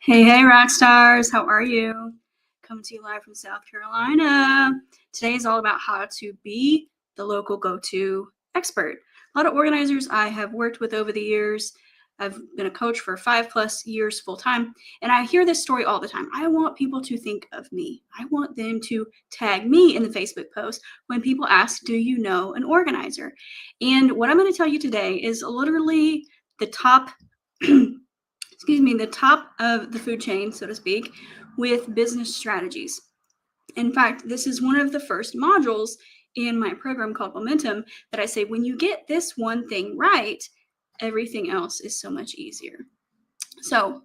Hey, rock stars, how are you? Coming to you live from South Carolina. Today is all about how to be the local go-to expert. A lot of organizers I have worked with over the years. I've been a coach for 5+ years full time, and I hear this story all the time. I want people to think of me. I want them to tag me in the Facebook post when people ask, do you know an organizer? And what I'm going to tell you today is literally the top the top of the food chain, so to speak, with business strategies. In fact, this is one of the first modules in my program called Momentum that I say, when you get this one thing right, everything else is so much easier. So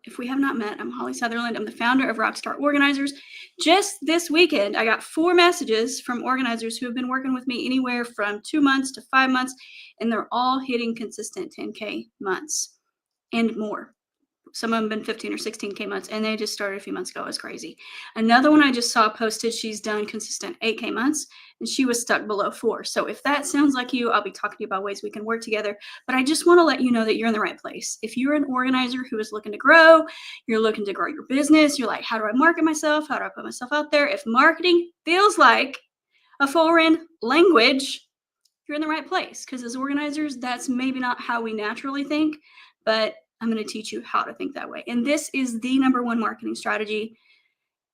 if we have not met, I'm Holly Sutherland. I'm the founder of Rockstar Organizers. Just this weekend, I got 4 messages from organizers who have been working with me anywhere from 2 months to 5 months, and they're all hitting consistent 10K months and more. Some of them have been 15 or 16K months, and they just started a few months ago. It was crazy. Another one I just saw posted, she's done consistent 8K months, and she was stuck below 4. So if that sounds like you, I'll be talking to you about ways we can work together. But I just want to let you know that you're in the right place. If you're an organizer who is looking to grow, you're looking to grow your business, you're like, how do I market myself? How do I put myself out there? If marketing feels like a foreign language, you're in the right place, because as organizers, that's maybe not how we naturally think, but I'm going to teach you how to think that way. And this is the number one marketing strategy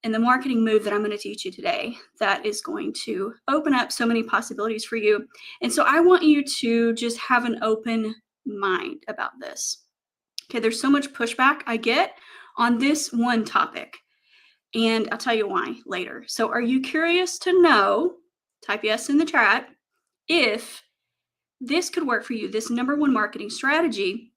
and the marketing move that I'm going to teach you today that is going to open up so many possibilities for you. And so I want you to just have an open mind about this. Okay, there's so much pushback I get on this one topic, and I'll tell you why later. So are you curious to know, type yes in the chat, if this could work for you, this number one marketing strategy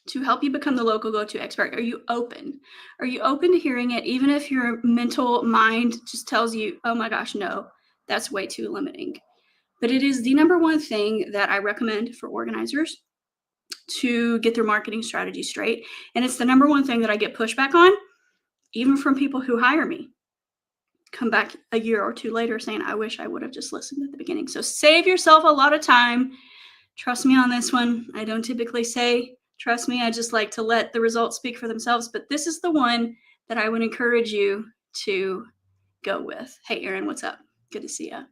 to help you become the local go-to expert? Are you open? Are you open to hearing it, even if your mental mind just tells you, oh my gosh, no, that's way too limiting? But it is the number one thing that I recommend for organizers to get their marketing strategy straight. And it's the number one thing that I get pushback on, even from people who hire me. Come back a year or two later saying, I wish I would have just listened at the beginning. So save yourself a lot of time. Trust me on this one. I don't typically say trust me. I just like to let the results speak for themselves. But this is the one that I would encourage you to go with. Hey, Erin, what's up? Good to see you.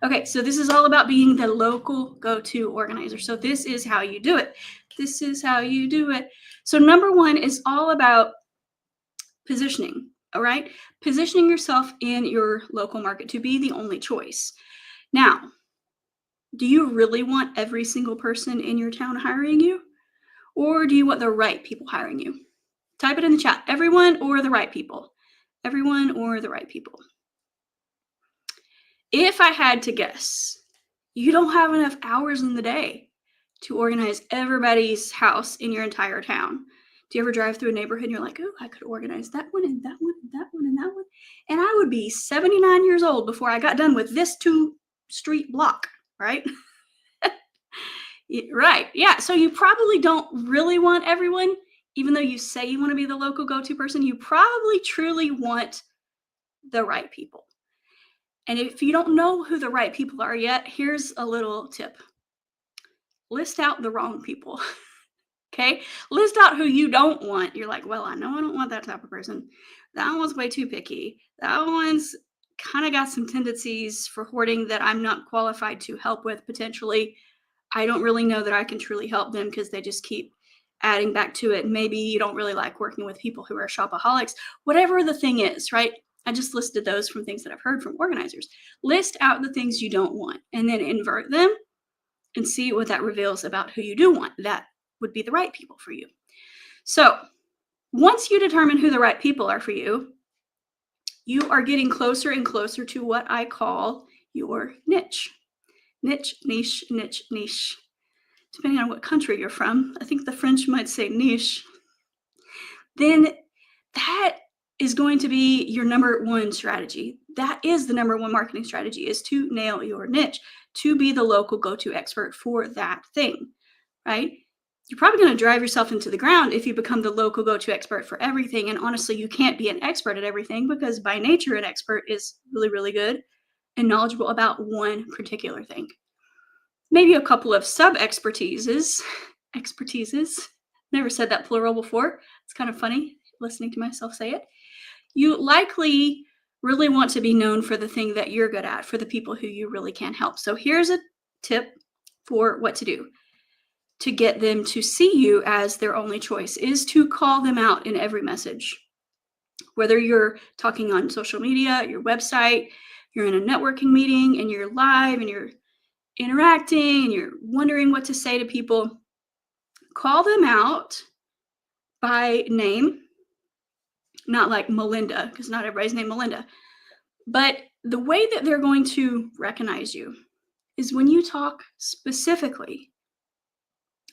Okay, so this is all about being the local go-to organizer. So this is how you do it. This is how you do it. So number one is all about positioning. All right, positioning yourself in your local market to be the only choice. Now, do you really want every single person in your town hiring you? Or do you want the right people hiring you? Type it in the chat. Everyone or the right people? Everyone or the right people? If I had to guess, you don't have enough hours in the day to organize everybody's house in your entire town. Do you ever drive through a neighborhood and you're like, oh, I could organize that one and that one and that one and that one? And I would be 79 years old before I got done with this 2-street block, right? Right. Yeah. So you probably don't really want everyone, even though you say you want to be the local go-to person. You probably truly want the right people. And if you don't know who the right people are yet, here's a little tip. List out the wrong people. Okay. List out who you don't want. You're like, well, I know I don't want that type of person. That one's way too picky. That one's kind of got some tendencies for hoarding that I'm not qualified to help with potentially. I don't really know that I can truly help them because they just keep adding back to it. Maybe you don't really like working with people who are shopaholics, whatever the thing is, right? I just listed those from things that I've heard from organizers. List out the things you don't want and then invert them and see what that reveals about who you do want. That would be the right people for you. So once you determine who the right people are for you, you are getting closer and closer to what I call your niche. Niche, niche, niche, niche. Depending on what country you're from, I think the French might say niche. Then that is going to be your number one strategy. That is the number one marketing strategy, is to nail your niche, to be the local go-to expert for that thing, right? You're probably going to drive yourself into the ground if you become the local go-to expert for everything. And honestly, you can't be an expert at everything because by nature, an expert is really, really good and knowledgeable about one particular thing. Maybe a couple of sub-expertises. Never said that plural before. It's kind of funny. listening to myself say it, you likely really want to be known for the thing that you're good at, for the people who you really can help. So here's a tip for what to do to get them to see you as their only choice is to call them out in every message. Whether you're talking on social media, your website, you're in a networking meeting and you're live and you're interacting and you're wondering what to say to people, call them out by name, not like Melinda, because not everybody's named Melinda. But the way that they're going to recognize you is when you talk specifically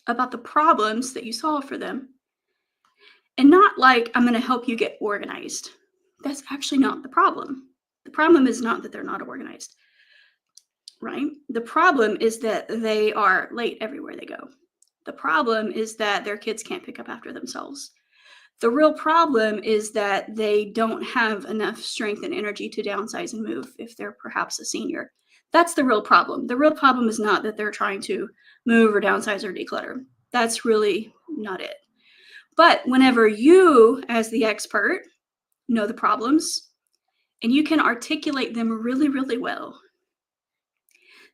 about the problems that you solve for them, and not like, I'm going to help you get organized. That's actually not the problem. The problem is not that they're not organized, right? The problem is that they are late everywhere they go. The problem is that their kids can't pick up after themselves. The real problem is that they don't have enough strength and energy to downsize and move if they're perhaps a senior. That's the real problem. The real problem is not that they're trying to move or downsize or declutter. That's really not it. But whenever you, as the expert, know the problems and you can articulate them really, really well,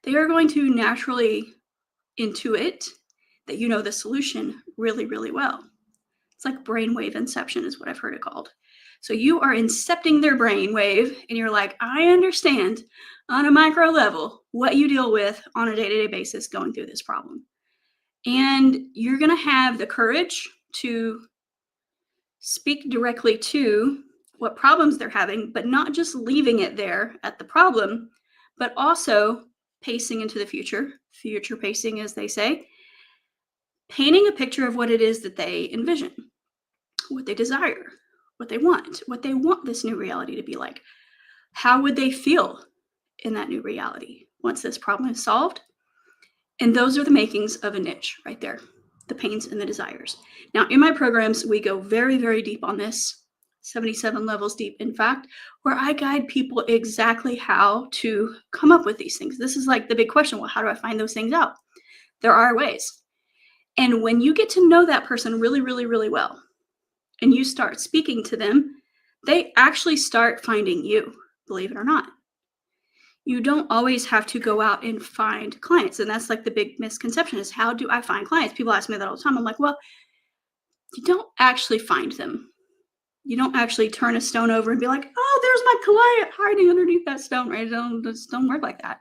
they are going to naturally intuit that you know the solution really, really well. It's like brainwave inception is what I've heard it called. So you are incepting their brainwave and you're like, I understand on a micro level what you deal with on a day-to-day basis going through this problem. And you're going to have the courage to speak directly to what problems they're having, but not just leaving it there at the problem, but also pacing into the future pacing, as they say, painting a picture of what it is that they envision, what they desire, what they want this new reality to be like. How would they feel in that new reality once this problem is solved? And those are the makings of a niche right there, the pains and the desires. Now, in my programs, we go very, very deep on this, 77 levels deep, in fact, where I guide people exactly how to come up with these things. This is like the big question. Well, how do I find those things out? There are ways. And when you get to know that person really, really, really well, and you start speaking to them, they actually start finding you, believe it or not. You don't always have to go out and find clients. And that's like the big misconception is, how do I find clients? People ask me that all the time. I'm like, well, you don't actually find them. You don't actually turn a stone over and be like, oh, there's my client hiding underneath that stone, right? It don't work like that.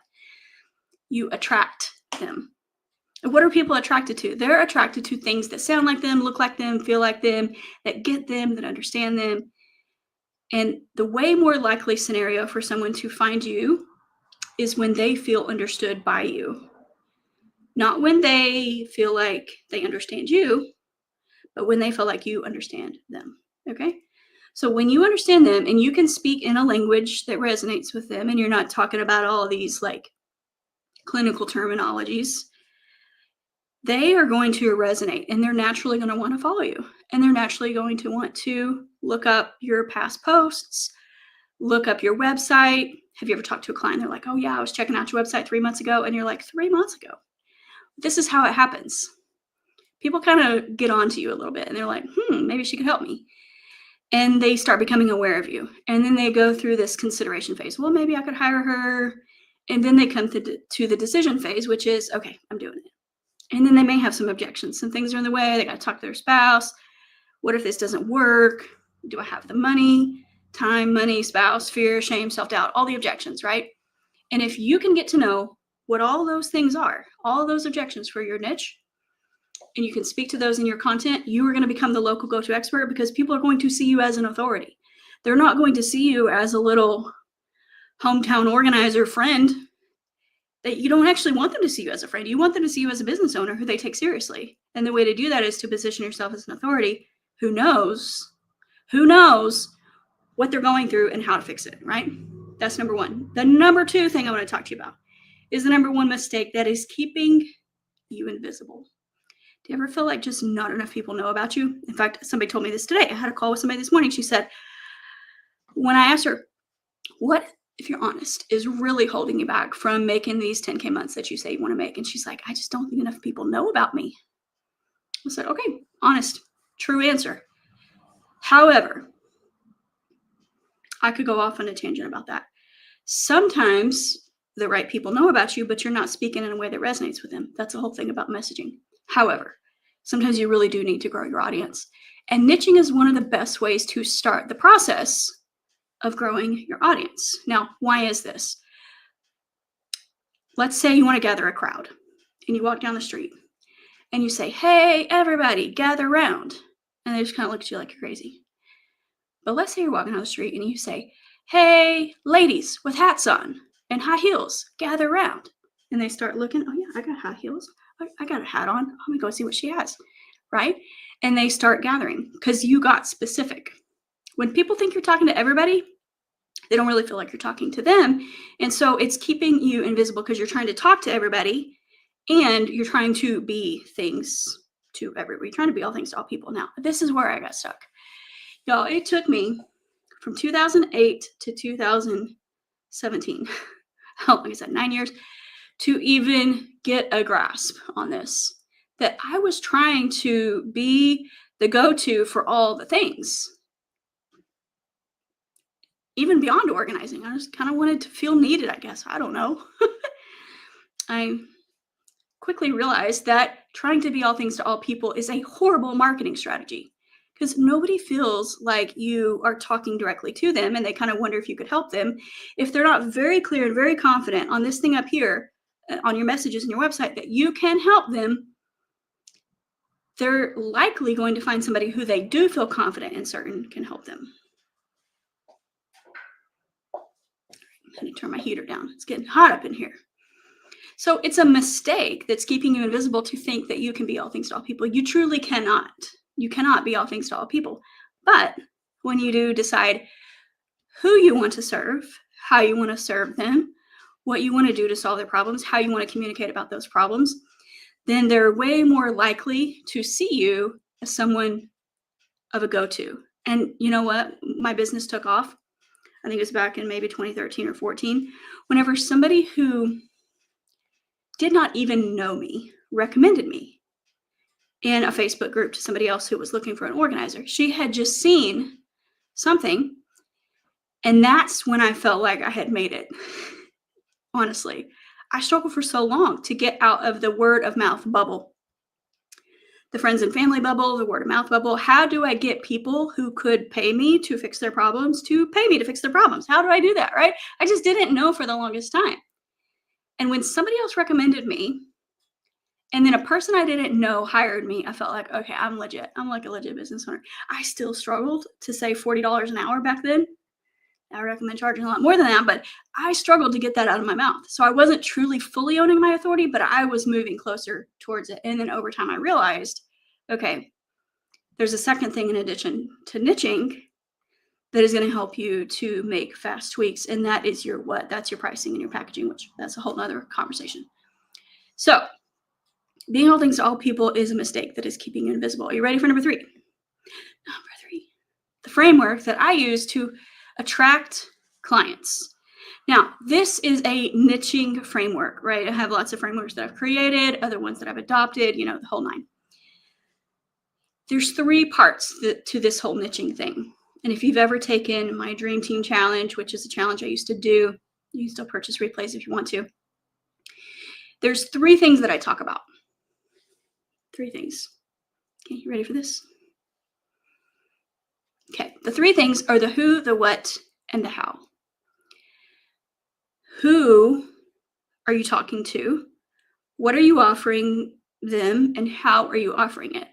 You attract them. And what are people attracted to? They're attracted to things that sound like them, look like them, feel like them, that get them, that understand them. And the way more likely scenario for someone to find you is when they feel understood by you. Not when they feel like they understand you, but when they feel like you understand them. Okay? So when you understand them and you can speak in a language that resonates with them, and you're not talking about all these like clinical terminologies, they are going to resonate and they're naturally going to want to follow you. And they're naturally going to want to look up your past posts, look up your website. Have you ever talked to a client? They're like, oh yeah, I was checking out your website 3 months ago. And you're like, 3 months ago? This is how it happens. People kind of get onto you a little bit and they're like, maybe she could help me. And they start becoming aware of you. And then they go through this consideration phase. Well, maybe I could hire her. And then they come to the decision phase, which is, okay, I'm doing it. And then they may have some objections. Some things are in the way. They got to talk to their spouse. What if this doesn't work? Do I have the money, time, money, spouse, fear, shame, self-doubt, all the objections, right? And if you can get to know what all those things are, all those objections for your niche, and you can speak to those in your content, you are going to become the local go-to expert because people are going to see you as an authority. They're not going to see you as a little hometown organizer friend. That you don't actually want them to see you as a friend. You want them to see you as a business owner who they take seriously. And the way to do that is to position yourself as an authority who knows what they're going through and how to fix it, right? That's number one. The number two thing I want to talk to you about is the number one mistake, that is keeping you invisible. Do you ever feel like just not enough people know about you? In fact, somebody told me this today. I had a call with somebody this morning. She said, when I asked her, what, if you're honest, is really holding you back from making these 10K months that you say you want to make? And she's like, I just don't think enough people know about me. I said, okay, honest, true answer. However, I could go off on a tangent about that. Sometimes the right people know about you, but you're not speaking in a way that resonates with them. That's the whole thing about messaging. However, sometimes you really do need to grow your audience. And niching is one of the best ways to start the process of growing your audience. Now, why is this? Let's say you want to gather a crowd and you walk down the street and you say, "Hey, everybody, gather around." And they just kind of look at you like you're crazy. But let's say you're walking down the street and you say, "Hey, ladies with hats on and high heels, gather around." And they start looking, "Oh, yeah, I got high heels. I got a hat on. I'm going to go see what she has." Right? And they start gathering because you got specific. When people think you're talking to everybody, they don't really feel like you're talking to them. And so it's keeping you invisible because you're trying to talk to everybody and you're trying to be things to everybody. You're trying to be all things to all people. Now, this is where I got stuck. Y'all, it took me from 2008 to 2017, like I said, 9 years, to even get a grasp on this, that I was trying to be the go-to for all the things. Even beyond organizing, I just kind of wanted to feel needed, I guess. I don't know. I quickly realized that trying to be all things to all people is a horrible marketing strategy because nobody feels like you are talking directly to them and they kind of wonder if you could help them. If they're not very clear and very confident on this thing up here, on your messages and your website, that you can help them, they're likely going to find somebody who they do feel confident and certain can help them. I'm going to turn my heater down. It's getting hot up in here. So it's a mistake that's keeping you invisible to think that you can be all things to all people. You truly cannot. You cannot be all things to all people. But when you do decide who you want to serve, how you want to serve them, what you want to do to solve their problems, how you want to communicate about those problems, then they're way more likely to see you as someone of a go-to. And you know what? My business took off. I think it was back in maybe 2013 or 14, whenever somebody who did not even know me recommended me in a Facebook group to somebody else who was looking for an organizer. She had just seen something, and that's when I felt like I had made it. Honestly, I struggled for so long to get out of the word of mouth bubble, the friends and family bubble, the word of mouth bubble. How do I get people who could pay me to fix their problems to pay me to fix their problems? How do I do that, right? I just didn't know for the longest time. And when somebody else recommended me, and then a person I didn't know hired me, I felt like, okay, I'm legit. I'm like a legit business owner. I still struggled to say $40 an hour back then. I recommend charging a lot more than that, but I struggled to get that out of my mouth. So I wasn't truly fully owning my authority, but I was moving closer towards it. And then over time, I realized, okay, there's a second thing in addition to niching that is going to help you to make fast tweaks. And that is your what? That's your pricing and your packaging, which that's a whole nother conversation. So being all things to all people is a mistake that is keeping you invisible. Are you ready for number three? Number three, the framework that I use to attract clients. Now, this is a niching framework, right? I have lots of frameworks that I've created, other ones that I've adopted, the whole nine. There's three parts to this whole niching thing. And if you've ever taken my Dream Team Challenge, which is a challenge I used to do, you can still purchase replays if you want to. There's three things that I talk about. Three things. Okay, you ready for this? Okay, the three things are the who, the what, and the how. Who are you talking to? What are you offering them? And how are you offering it?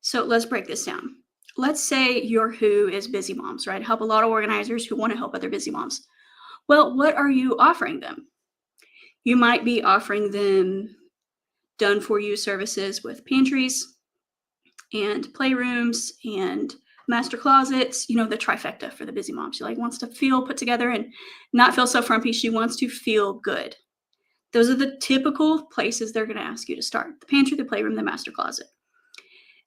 So let's break this down. Let's say your who is busy moms, right? Help a lot of organizers who want to help other busy moms. Well, what are you offering them? You might be offering them done-for-you services with pantries and playrooms and master closets, the trifecta for the busy mom. She wants to feel put together and not feel so frumpy. She wants to feel good. Those are the typical places they're going to ask you to start: the pantry, the playroom, the master closet.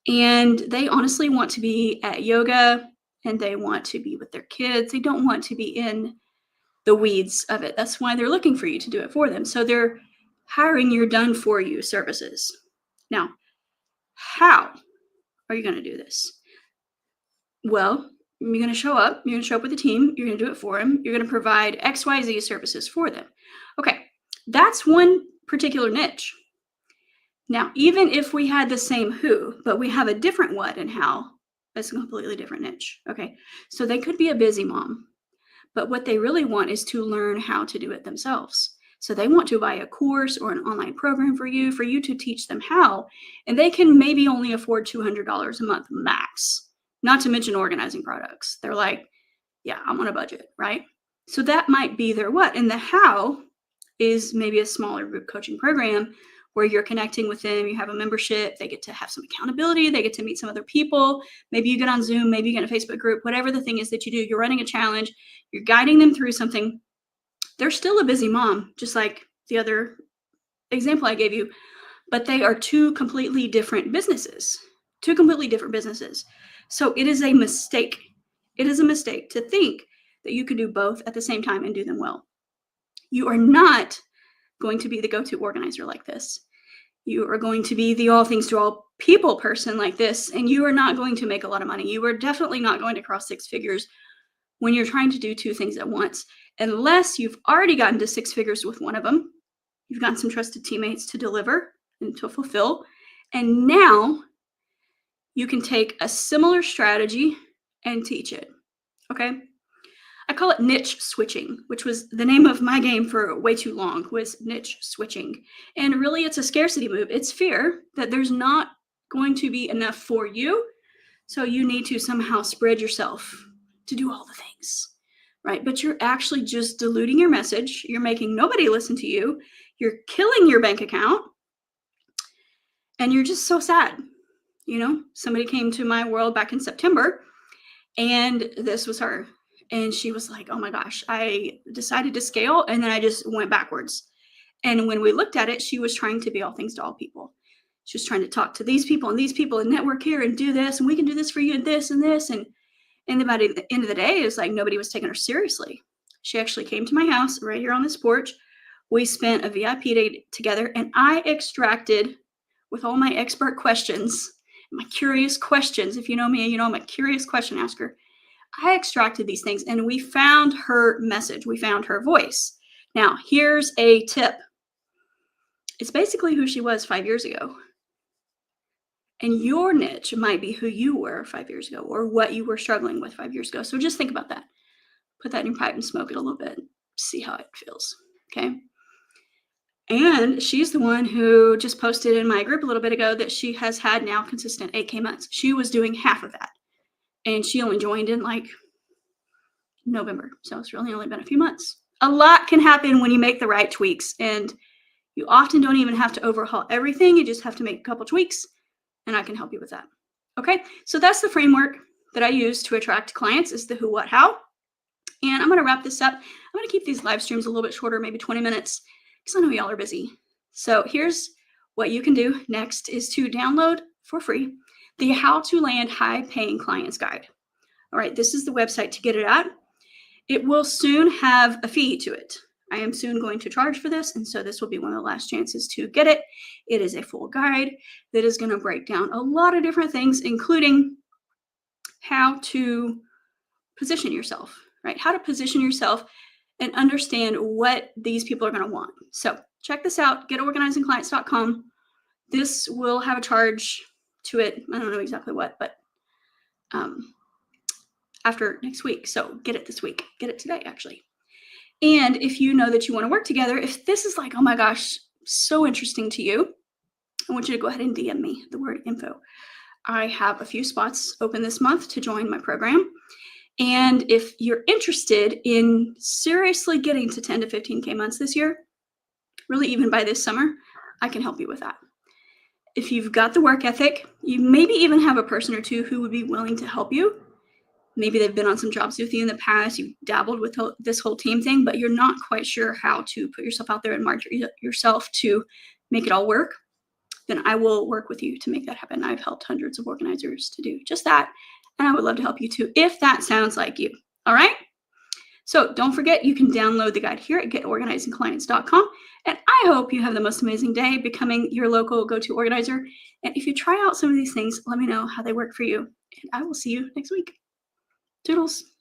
And they honestly want to be at yoga and they want to be with their kids. They don't want to be in the weeds of it. That's why they're looking for you to do it for them. So they're hiring your done-for-you services. Now, how are you going to do this? Well, you're going to show up. You're going to show up with a team. You're going to do it for them. You're going to provide XYZ services for them. Okay, that's one particular niche. Now, even if we had the same who, but we have a different what and how, that's a completely different niche. Okay, so they could be a busy mom, but what they really want is to learn how to do it themselves. So they want to buy a course or an online program for you to teach them how, and they can maybe only afford $200 a month max, not to mention organizing products. They're like, yeah, I'm on a budget, right? So that might be their what. And the how is maybe a smaller group coaching program where you're connecting with them, you have a membership, they get to have some accountability, they get to meet some other people. Maybe you get on Zoom, maybe you get a Facebook group, whatever the thing is that you do, you're running a challenge, you're guiding them through something. They're still a busy mom, just like the other example I gave you, but they are two completely different businesses. So it is a mistake. It is a mistake to think that you can do both at the same time and do them well. You are not going to be the go-to organizer like this. You are going to be the all things to all people person like this, and you are not going to make a lot of money. You are definitely not going to cross six figures when you're trying to do two things at once, unless you've already gotten to six figures with one of them. You've gotten some trusted teammates to deliver and to fulfill, and now you can take a similar strategy and teach it. Okay? I call it niche switching, which was the name of my game for way too long, was niche switching. And really, it's a scarcity move. It's fear that there's not going to be enough for you. So you need to somehow spread yourself to do all the things, right? But you're actually just diluting your message. You're making nobody listen to you. You're killing your bank account. And you're just so sad. You know, somebody came to my world back in September, and this was her. And she was like, oh my gosh, I decided to scale and then I just went backwards. And when we looked at it, she was trying to be all things to all people. She was trying to talk to these people and network here and do this, and we can do this for you and this and this. And by the end of the day, it was like nobody was taking her seriously. She actually came to my house right here on this porch. We spent a VIP day together, and I extracted, with all my expert questions, my curious questions. If you know me, you know I'm a curious question asker. I extracted these things and we found her message. We found her voice. Now, here's a tip. It's basically who she was 5 years ago. And your niche might be who you were 5 years ago or what you were struggling with 5 years ago. So just think about that. Put that in your pipe and smoke it a little bit. See how it feels. Okay. And she's the one who just posted in my group a little bit ago that she has had now consistent 8K months. She was doing half of that. And she only joined in like November. So it's really only been a few months. A lot can happen when you make the right tweaks. And you often don't even have to overhaul everything. You just have to make a couple tweaks. And I can help you with that. Okay. So that's the framework that I use to attract clients, is the who, what, how. And I'm going to wrap this up. I'm going to keep these live streams a little bit shorter, maybe 20 minutes, because I know y'all are busy. So here's what you can do next is to download for free the How to Land High Paying Clients Guide. All right, this is the website to get it at. It will soon have a fee to it. I am soon going to charge for this, and so this will be one of the last chances to get it. It is a full guide that is going to break down a lot of different things, including how to position yourself, right? How to position yourself and understand what these people are going to want. So check this out, getorganizingclients.com. This will have a charge to it. I don't know exactly what, but after next week. So get it this week. Get it today, actually. And if you know that you want to work together, if this is like, oh my gosh, so interesting to you, I want you to go ahead and DM me the word info. I have a few spots open this month to join my program. And if you're interested in seriously getting to 10 to 15K months this year, really even by this summer, I can help you with that. If you've got the work ethic, you maybe even have a person or two who would be willing to help you. Maybe they've been on some jobs with you in the past. You've dabbled with this whole team thing, but you're not quite sure how to put yourself out there and market yourself to make it all work. Then I will work with you to make that happen. I've helped hundreds of organizers to do just that. And I would love to help you too, if that sounds like you. All right. So don't forget, you can download the guide here at getorganizingclients.com. And I hope you have the most amazing day becoming your local go-to organizer. And if you try out some of these things, let me know how they work for you. And I will see you next week. Toodles.